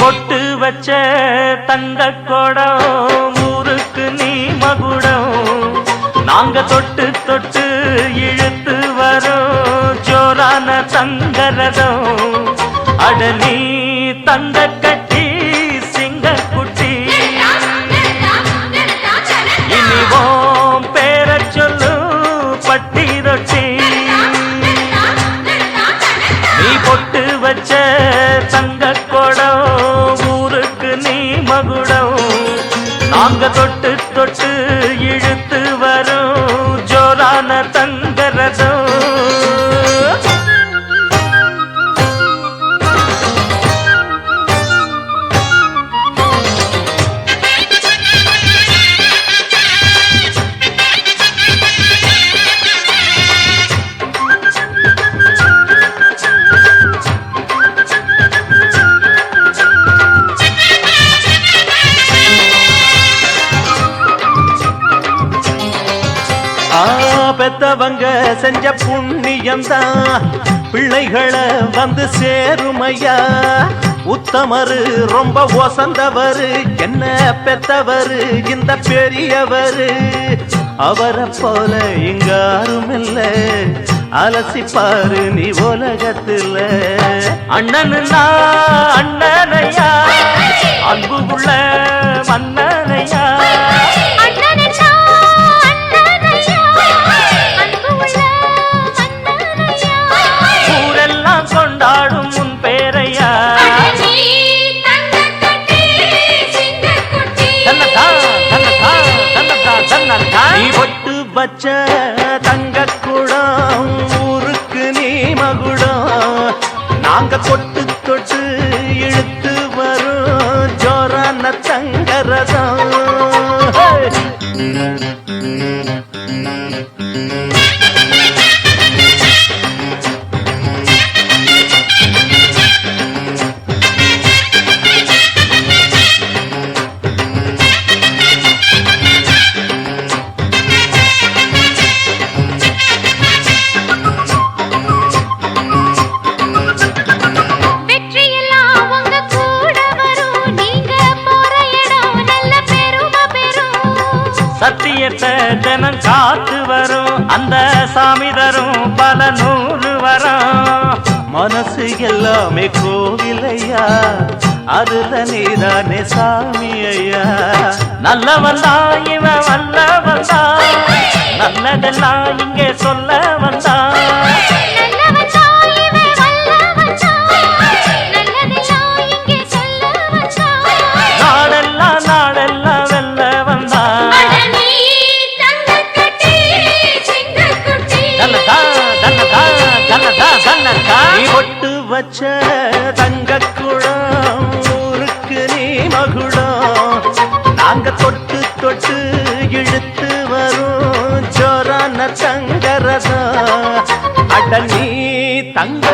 பொட்டு வச்ச தங்க கொடம் ஊருக்கு நீ மகுடம் நாங்க தொட்டு தொட்டு இழுத்து வரும் ஜோரான தங்கரதம் அட நீ தங்க கட்டி சிங்க குட்டி இனிவோம் பேர சொல்லு பட்டி ரொட்டி நீ பொட்டு வச்ச தங்க கொடம் ஊருக்கு நீ மகுடம் நாங்க தொட்டு தொட்டு இழுத்து வரும் ஜோரான தங்கரதம் பெத்தவங்க செஞ்ச புண்ணியம்தான் பிள்ளைகளை வந்து சேருமையா உத்தமரு ரொம்ப ஒசந்தவரு என்ன பெத்தவரு இந்த பெரியவரு அவரை போல இங்க யாரும் இல்ல அலசிப்பாரு நீ உலகத்துல அண்ணனுன்னா அண்ணனையா அன்பு உள்ள மன்னனையா கொண்டாடும் முன் பேரையா நீ பொட்டு வச்ச தங்க குடம் ஊருக்கு நீ மகுடம் நாங்க தொட்டு தொட்டு இழுத்து வரும் ஜோரான தங்கரதம் சத்தியத்தை ஜனம் காத்து வரும் அந்த சாமி தரும் பல நூறு வரும் மனசு எல்லாமே கோவிலையா அதுல நீதானே சாமி ஐயா நல்லவன் தான் இவன் வல்லவன் தான் நல்லதெல்லாம் இங்கே சொல்ல வந்தான் நாடெல்லாம் நாடெல்லாம் வெல்ல வந்தான் நீ பொட்டு வச்ச தங்க குடம் ஊருக்கு நீ மகுடம் நாங்க தொட்டு தொட்டு இழுத்து வரும் ஜோரான தங்கரதம் அட நீ தங்க